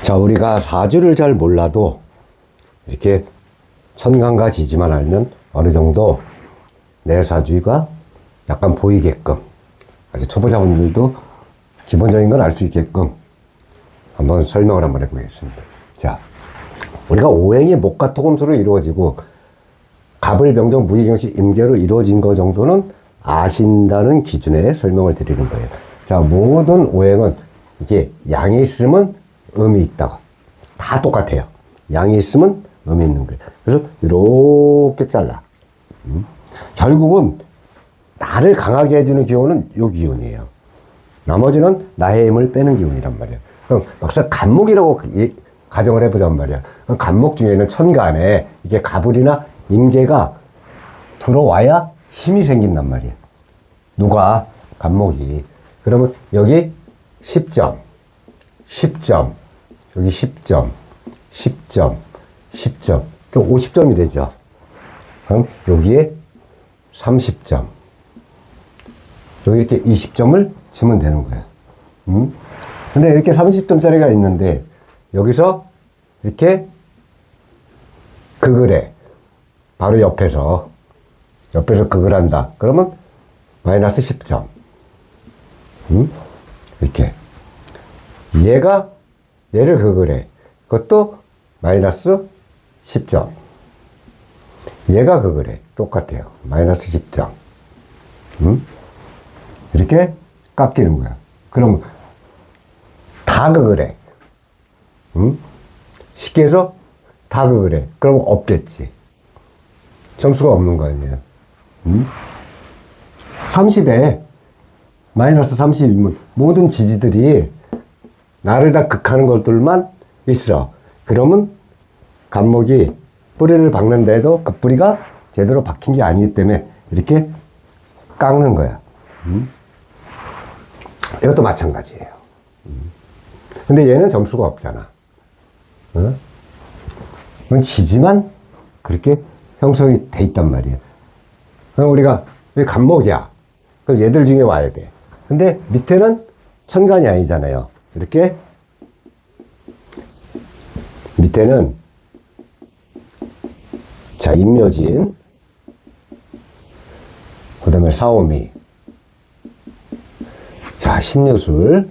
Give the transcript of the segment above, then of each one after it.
자, 우리가 사주를 잘 몰라도 이렇게 천간과 지지만 알면 어느 정도 내 사주가 약간 보이게끔, 아주 초보자분들도 기본적인 건 알 수 있게끔 한번 설명을 한번 해보겠습니다. 자, 우리가 오행이 목과 토금수로 이루어지고 갑을 병정 무기경시 임계로 이루어진 것 정도는 아신다는 기준에 설명을 드리는 거예요. 자, 모든 오행은 이게 양이 있으면 음이 있다고. 다 똑같아요. 양이 있으면 음이 있는 거예요. 그래서 이렇게 잘라. 결국은 나를 강하게 해주는 기운은 요 기운이에요. 나머지는 나의 힘을 빼는 기운이란 말이에요. 그럼 막상 간목이라고 가정을 해보자는 말이야. 간목 중에는 천간에 이게 갑을이나 임계가 들어와야 힘이 생긴단 말이야. 누가? 간목이. 그러면 여기 10점, 10점, 여기 10점, 10점, 10점. 그럼 50점이 되죠. 그럼 여기에 30점. 여기 이렇게 20점을 주면 되는 거야. 근데 이렇게 30점짜리가 있는데, 여기서 이렇게 극을 해. 바로 옆에서 극을 한다. 그러면 마이너스 10점. 이렇게. 얘를 극을 해. 그것도 마이너스 10점. 얘가 극을 해. 똑같아요. 마이너스 10점. 이렇게 깎이는 거야. 그럼 다 극을 해. 쉽게 해서 다 극을 해. 그럼 없겠지. 점수가 없는 거 아니에요. 30에 마이너스 30이면 모든 지지들이 나를 다 극하는 것들만 있어. 그러면 간목이 뿌리를 박는데도 그 뿌리가 제대로 박힌 게 아니기 때문에 이렇게 깎는 거야. 이것도 마찬가지예요. 근데 얘는 점수가 없잖아. 그건 지지만 그렇게 형성이 돼 있단 말이야. 그럼 우리가 왜 간목이야? 그럼 얘들 중에 와야 돼. 근데 밑에는 천간이 아니잖아요. 이렇게 밑에는 자, 임묘진, 그 다음에 사오미, 자, 신유술,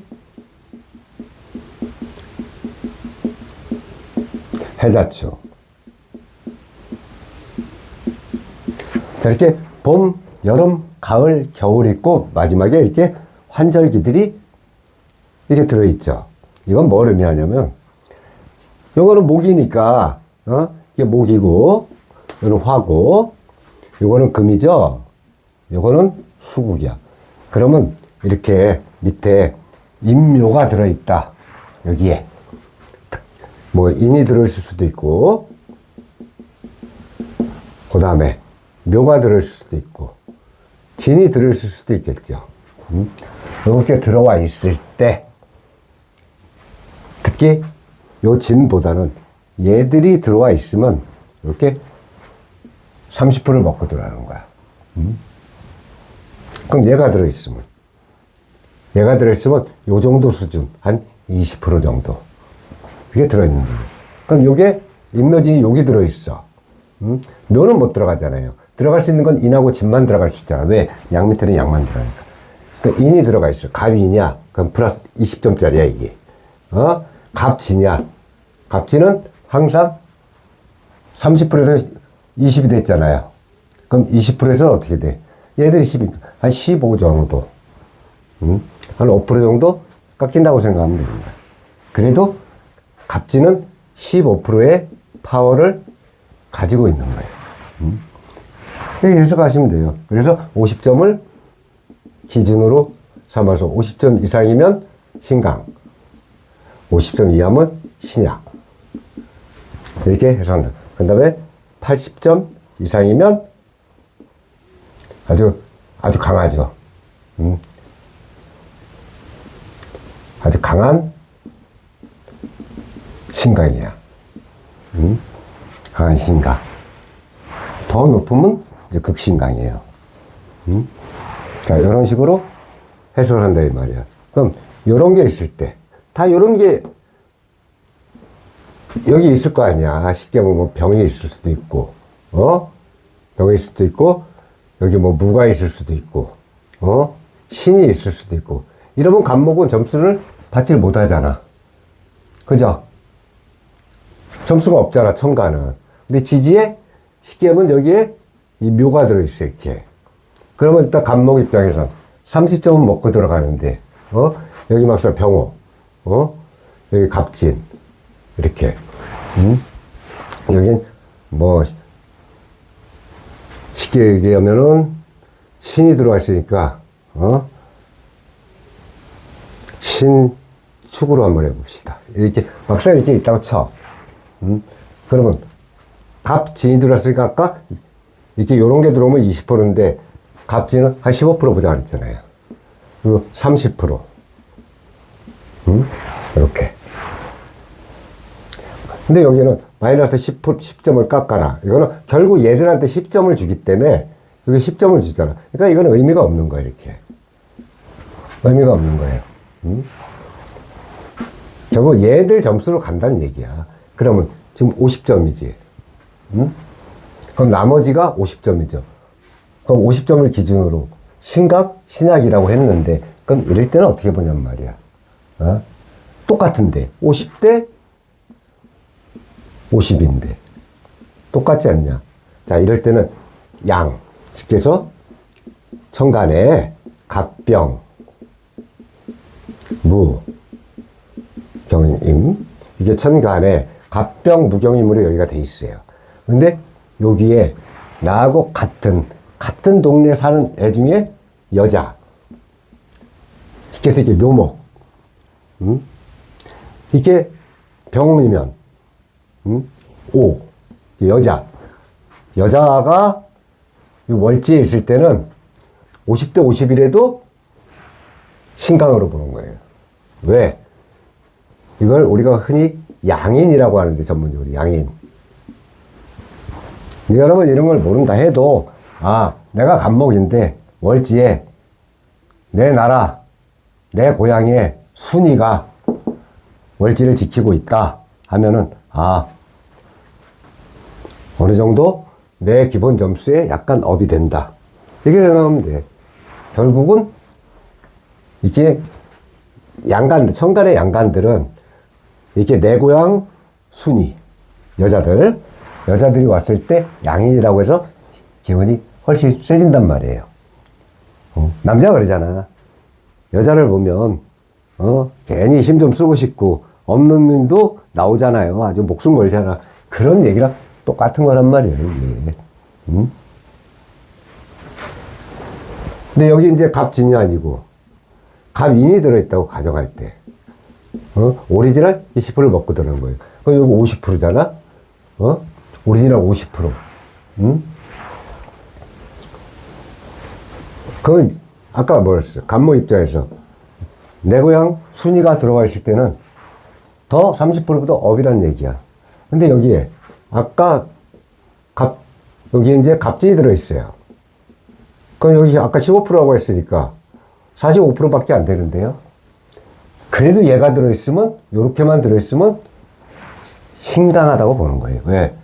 해자축. 자, 이렇게 봄, 여름, 가을, 겨울 있고 마지막에 이렇게 환절기들이 이렇게 들어있죠. 이건 뭘 의미하냐면, 요거는 목이니까, 이게 목이고, 이거는 화고, 요거는 금이죠. 요거는 수국이야. 그러면 이렇게 밑에 임묘가 들어있다. 여기에. 뭐 인이 들어있을 수도 있고, 그 다음에 묘가 들어있을 수도 있고, 진이 들어있을 수도 있겠죠. 이렇게 들어와 있을 때, 특히 요 진보다는 얘들이 들어와 있으면 이렇게 30%를 먹고 들어가는 거야. 그럼 얘가 들어있으면 요 정도 수준, 한 20% 정도. 이게 들어있는 거예요. 그럼 요게, 임묘진이 여기 들어있어. 묘는 못 들어가잖아요. 들어갈 수 있는 건 인하고 진만 들어갈 수 있잖아. 왜? 양 밑에는 양만 들어가니까. 그러니까 인이 들어가 있어. 갑이냐? 그럼 플러스 20점짜리야, 이게. 갑지냐? 갑지는 항상 30%에서 20이 됐잖아요. 그럼 20%에서는 어떻게 돼? 얘들이 10이니까 한 15 정도. 한 5% 정도 깎인다고 생각하면 됩니다. 그래도 갑지는 15%의 파워를 가지고 있는 거예요. 이렇게 해석하시면 돼요. 그래서 50점을 기준으로 삼아서 50점 이상이면 신강, 50점 이하면 신약. 이렇게 해석한다. 그 다음에 80점 이상이면 아주 강하죠. 아주 강한 신강이야. 강한 신강. 더 높으면 이제 극신강이에요. 자, 이런 식으로 해석을 한다, 이 말이야. 그럼, 요런 게 있을 때, 다 요런 게 여기 있을 거 아니야. 쉽게 뭐 병이 있을 수도 있고, 병이 있을 수도 있고, 여기 뭐 무가 있을 수도 있고, 신이 있을 수도 있고. 이러면 간목은 점수를 받지 못하잖아. 그죠? 점수가 없잖아, 천간은. 근데 지지에 쉽게 하면 여기에 이 묘가 들어있어, 이렇게. 그러면 일단 간목 입장에선 30점은 먹고 들어가는데, 여기 막상 병호, 여기 갑진, 이렇게. 여긴 뭐, 쉽게 얘기하면은 신이 들어와 있으니까, 신축으로 한번 해봅시다. 이렇게, 막상 이렇게 있다고 쳐. 그러면, 갑진이 들어왔으니까 아까 이렇게 요런 게 들어오면 20%인데, 갑진은 한 15% 보자 그랬잖아요. 그리고 30%. 이렇게. 근데 여기는 마이너스 10점을 깎아라. 이거는 결국 얘들한테 10점을 주기 때문에 여기 10점을 주잖아. 그러니까 이건 의미가 없는 거예요, 이렇게. 의미가 없는 거예요. 결국 얘들 점수로 간다는 얘기야. 그러면 지금 50점이지. 그럼 나머지가 50점이죠. 그럼 50점을 기준으로 신각, 신약이라고 했는데, 그럼 이럴 때는 어떻게 보냔 말이야. 똑같은데, 50대 50인데. 똑같지 않냐? 자, 이럴 때는 양. 쉽게 해서 천간에 갑병, 무, 경임. 이게 천간에 갑병, 무경임으로 여기가 돼 있어요. 근데 여기에 나하고 같은 동네에 사는 애 중에 여자. 쉽게 해서 이게 묘목. 이게 병이면, 오. 여자가 월지에 있을 때는 50대 50이라도 신강으로 보는 거예요. 왜? 이걸 우리가 흔히 양인이라고 하는데, 전문적으로 양인. 여러분 이런 걸 모른다 해도, 내가 간목인데 월지에 내 나라, 내 고향의 순이가 월지를 지키고 있다 하면은, 어느 정도 내 기본 점수에 약간 업이 된다. 이렇게 생각하면 돼. 결국은 이게 양간들, 천간의 양간들은 이렇게 내 고향 순이, 여자들이 왔을 때 양인이라고 해서 기운이 훨씬 세진단 말이에요. 남자가 그러잖아. 여자를 보면, 괜히 힘 좀 쓰고 싶고, 없는 놈도 나오잖아요. 아주 목숨 걸잖아. 그런 얘기랑 똑같은 거란 말이에요, 이게. 근데 여기 이제 갑진이 아니고, 갑인이 들어있다고 가정할 때, 오리지널 20%를 먹고 들어간 거예요. 그럼 여기 50%잖아? 오리지널 50%. 그건, 아까 뭐랬어요? 간모 입장에서, 내 고향 순위가 들어와 있을 때는 더 30%보다 업이란 얘기야. 근데 여기에, 아까 여기 이제 갑진이 들어있어요. 그럼 여기 아까 15%라고 했으니까 45%밖에 안 되는데요. 그래도 얘가 들어있으면, 요렇게만 들어있으면 신강하다고 보는 거예요. 왜?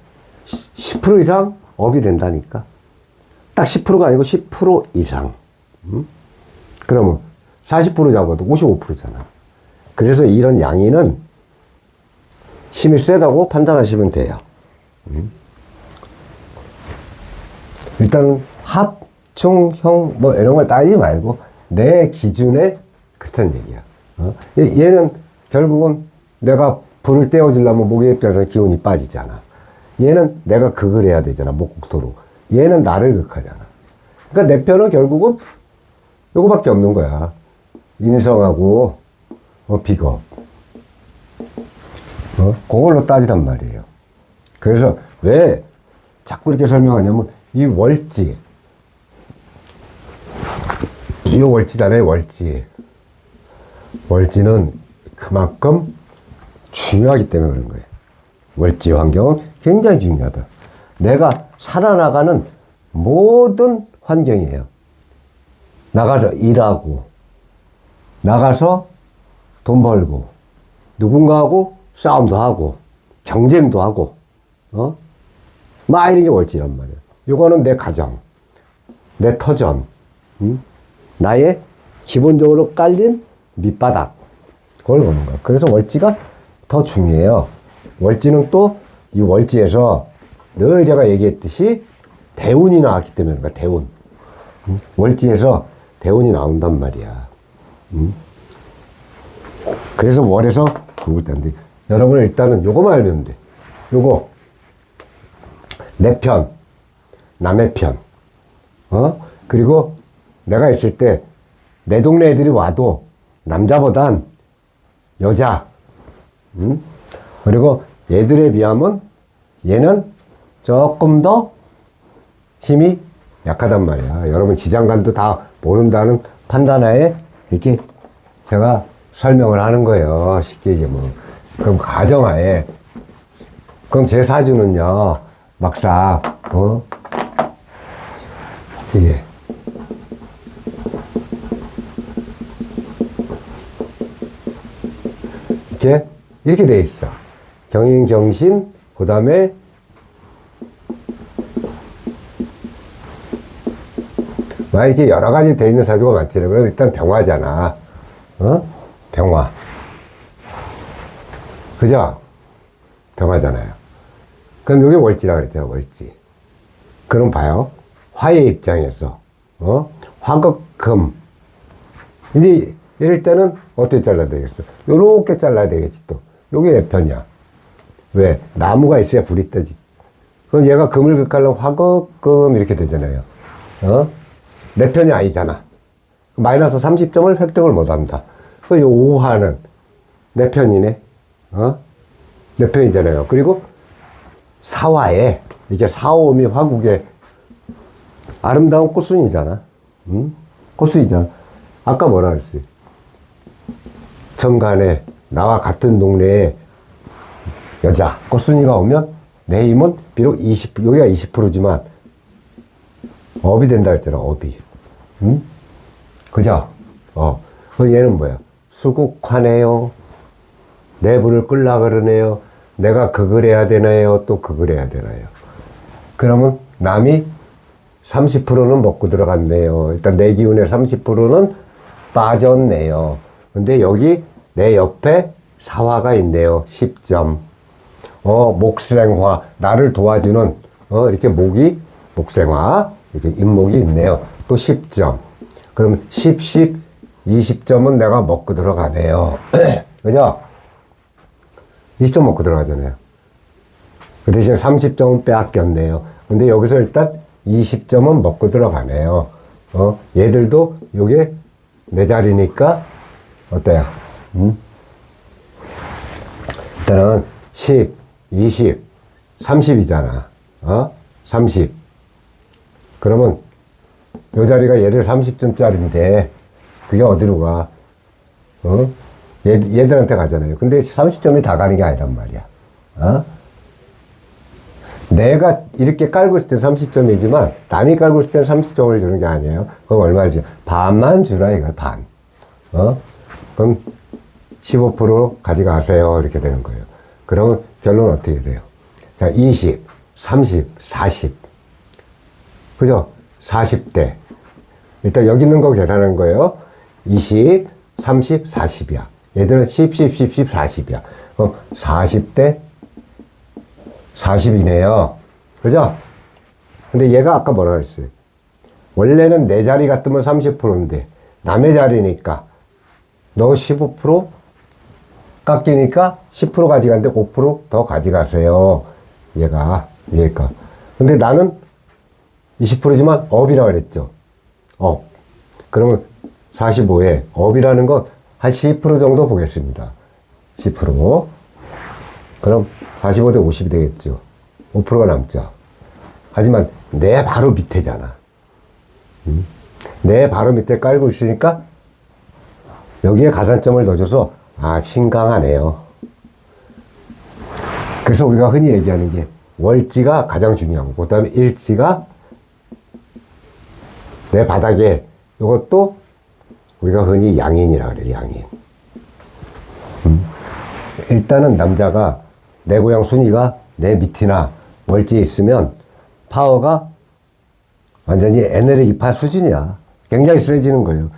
10% 이상 업이 된다니까. 딱 10%가 아니고 10% 이상. 그러면 40% 잡아도 55%잖아. 그래서 이런 양인은 힘이 세다고 판단하시면 돼요. 일단 합, 중, 형, 뭐 이런 걸 따지지 말고 내 기준에 그렇다는 얘기야. 얘는 결국은 내가 불을 떼어주려면 목의 입장에서 기운이 빠지잖아. 얘는 내가 극을 해야 되잖아, 목국토로. 얘는 나를 극하잖아. 그러니까 내 편은 결국은 요거밖에 없는 거야. 인성하고 비겁. 그걸로 따지란 말이에요. 그래서 왜 자꾸 이렇게 설명하냐면, 이 월지, 이 월지잖아요, 월지. 월지는 그만큼 중요하기 때문에 그런 거예요. 월지 환경은 굉장히 중요하다. 내가 살아나가는 모든 환경이에요. 나가서 일하고, 나가서 돈 벌고, 누군가하고 싸움도 하고, 경쟁도 하고, 막 이런 게 월지란 말이야. 요거는 내 가정, 내 터전, 나의 기본적으로 깔린 밑바닥, 그걸 보는 거야. 그래서 월지가 더 중요해요. 월지는 또 이 월지에서 늘 제가 얘기했듯이 대운이 나왔기 때문에 그런가, 대운. 월지에서 대운이 나온단 말이야. 그래서 월에서 그걸 딴데. 여러분은 일단은 요거만 알면 돼. 요거. 내 편, 남의 편. 그리고 내가 있을 때 내 동네 애들이 와도 남자보단 여자. 그리고 얘들에 비하면 얘는 조금 더 힘이 약하단 말이야. 여러분 지장간도 다 모른다는 판단하에 이렇게 제가 설명을 하는 거예요. 쉽게 얘기하면. 그럼 가정하에. 그럼 제 사주는요, 막상, 이게. 이렇게 돼 있어. 경인, 경신, 그 다음에 막 이렇게 여러 가지 돼 있는 사주가 많잖아요. 그럼 일단 병화잖아. 병화. 그죠? 병화잖아요. 그럼 이게 월지라 그랬잖아, 월지. 그럼 봐요. 화의 입장에서, 화극금. 이제 이럴 때는 어떻게 잘라야 되겠어? 요렇게 잘라야 되겠지, 또. 요게 내 편이야. 왜? 나무가 있어야 불이 떠지. 그럼 얘가 금을 극하려면 화극금 이렇게 되잖아요. 내 편이 아니잖아. 마이너스 30점을 획득을 못 한다. 그 요 5화는 내 편이네. 내 편이잖아요. 그리고 사화에, 이게 사오음이 화국의 아름다운 꽃순이잖아. 꽃순이잖아. 아까 뭐라 그랬어요? 정간에 나와 같은 동네에 여자, 꽃순이가 오면 내 힘은 비록 20, 여기가 20%지만 업이 된다 했잖아, 업이. 그죠? 그 얘는 뭐야? 수국하네요. 내 불을 끌라 그러네요. 내가 그걸 해야 되나요? 또 그걸 해야 되나요? 그러면 남이 30%는 먹고 들어갔네요. 일단 내 기운의 30%는 빠졌네요. 근데 여기 내 옆에 사화가 있네요. 10점. 목생화. 나를 도와주는, 이렇게 목생화. 이렇게 인목이 있네요. 또 10점. 그럼 10, 20점은 내가 먹고 들어가네요. 그죠? 20점 먹고 들어가잖아요. 그 대신 30점은 빼앗겼네요. 근데 여기서 일단 20점은 먹고 들어가네요. 얘들도 요게 내 자리니까, 어때요? 일단은 10, 20, 30이잖아. 30. 그러면 요 자리가 얘들 30점짜리인데, 그게 어디로 가? 얘들한테 가잖아요. 근데 30점이 다 가는 게 아니란 말이야. 내가 이렇게 깔고 있을 때 30점이지만, 남이 깔고 있을 때 30점을 주는 게 아니에요. 그럼 얼마를 줘? 반만 주라, 이거야, 반. 그럼 15% 가져가세요. 이렇게 되는 거예요. 그러면 결론은 어떻게 돼요? 자, 20, 30, 40. 그죠? 40대. 일단 여기 있는 거 계산한 거예요. 20, 30, 40이야. 얘들은 10, 10, 10, 10, 40이야. 그럼 40대 40이네요. 그죠? 근데 얘가 아까 뭐라 그랬어요? 원래는 내 자리 같으면 30%인데 남의 자리니까 너 15% 깎이니까 10% 가져가는데 5% 가져가세요. 얘가. 근데 나는 20%지만 업이라고 그랬죠. 업. 그러면 45에 업이라는 건 한 10% 정도 보겠습니다. 10%. 그럼 45대 50이 되겠죠. 5%가 남죠. 하지만 내 바로 밑에잖아. 내 바로 밑에 깔고 있으니까 여기에 가산점을 넣어줘서 신강하네요. 그래서 우리가 흔히 얘기하는 게 월지가 가장 중요한 거고, 그 다음에 일지가 내 바닥에, 이것도 우리가 흔히 양인이라 그래요, 양인. 일단은 남자가 내 고향 순위가 내 밑이나 월지에 있으면 파워가 완전히 에너지파 수준이야. 굉장히 세지는 거예요.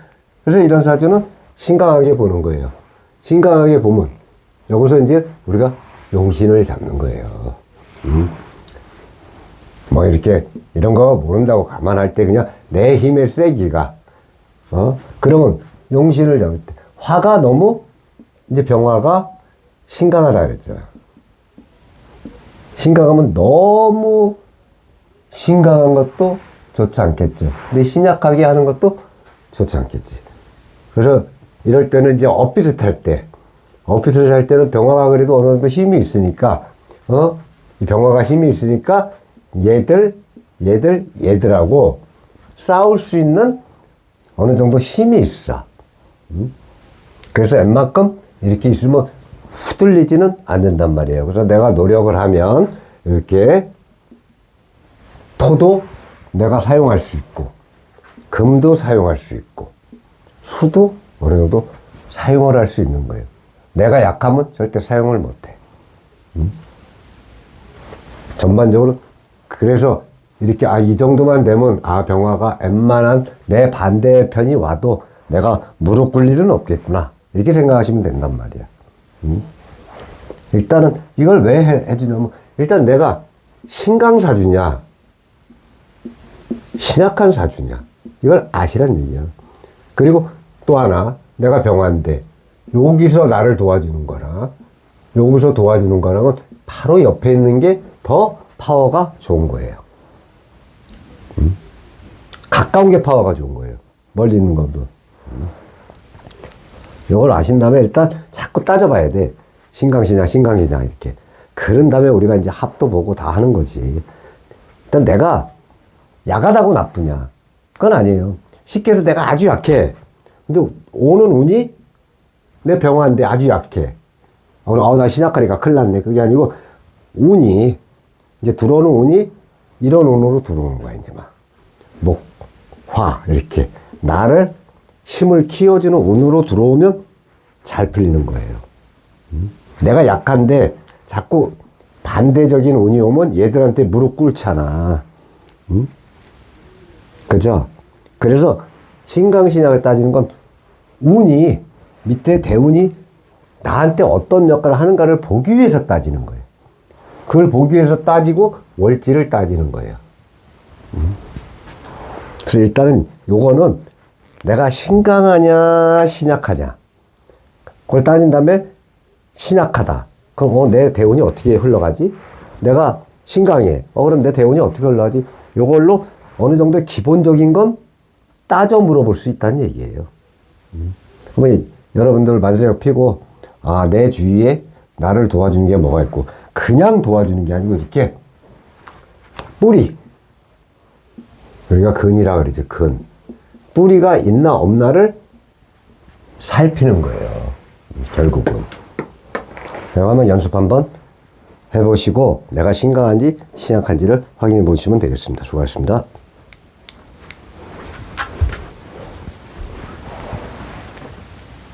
그래서 이런 사주는 신강하게 보는 거예요. 신강하게 보면 여기서 이제 우리가 용신을 잡는 거예요. 뭐 이렇게 이런 거 모른다고 가만할 때 그냥 내 힘의 세기가 그러면 용신을 잡을 때 화가 너무 이제 병화가 신강하다 그랬잖아. 신강하면 너무 신강한 것도 좋지 않겠죠. 근데 신약하게 하는 것도 좋지 않겠지. 그래서 이럴 때는 이제 엇빛을 탈 때는 병화가 그래도 어느 정도 힘이 있으니까, 이 병화가 힘이 있으니까 얘들하고 싸울 수 있는 어느 정도 힘이 있어. 그래서 웬만큼 이렇게 있으면 후들리지는 않는단 말이에요. 그래서 내가 노력을 하면 이렇게 토도 내가 사용할 수 있고, 금도 사용할 수 있고, 수도 어느 정도 사용을 할 수 있는 거예요. 내가 약하면 절대 사용을 못해. 전반적으로 그래서 이렇게 이 정도만 되면 병화가 웬만한 내 반대의 편이 와도 내가 무릎 꿇을 일은 없겠구나 이렇게 생각하시면 된단 말이야. 일단은 이걸 왜 해주냐면 일단 내가 신강사주냐 신약한 사주냐 이걸 아시란 얘기야. 그리고 또 하나 내가 병화인데 여기서 나를 도와주는 거랑 여기서 도와주는 거랑은 바로 옆에 있는 게 더 파워가 좋은 거예요. 가까운 게 파워가 좋은 거예요. 멀리 있는 것도. 이걸 아신 다음에 일단 자꾸 따져봐야 돼. 신강신약 이렇게. 그런 다음에 우리가 이제 합도 보고 다 하는 거지. 일단 내가 약하다고 나쁘냐? 그건 아니에요. 쉽게 해서 내가 아주 약해. 근데 오는 운이 내 병화인데 아주 약해. 나 신약하니까 큰일 났네. 그게 아니고 운이 이제 들어오는 운이 이런 운으로 들어오는 거야. 이제 막 목, 화 이렇게 나를 힘을 키워주는 운으로 들어오면 잘 풀리는 거예요. 내가 약한데 자꾸 반대적인 운이 오면 얘들한테 무릎 꿇잖아. 그죠? 그래서 신강신약을 따지는 건 운이 밑에 대운이 나한테 어떤 역할을 하는가를 보기 위해서 따지는 거예요. 그걸 보기 위해서 따지고 월지를 따지는 거예요. 그래서 일단은 요거는 내가 신강하냐 신약하냐 그걸 따진 다음에 신약하다. 그럼 내 대운이 어떻게 흘러가지? 내가 신강해. 그럼 내 대운이 어떻게 흘러가지? 요걸로 어느 정도 기본적인 건 따져 물어볼 수 있다는 얘기예요. 그러면 여러분들 만세력 피고 내 주위에 나를 도와주는 게 뭐가 있고 그냥 도와주는 게 아니고 이렇게 뿌리 우리가 근이라 그러죠. 근 뿌리가 있나 없나를 살피는 거예요. 결국은 한번 연습 한번 해보시고 내가 신강한지 신약한지를 확인해 보시면 되겠습니다. 수고하셨습니다.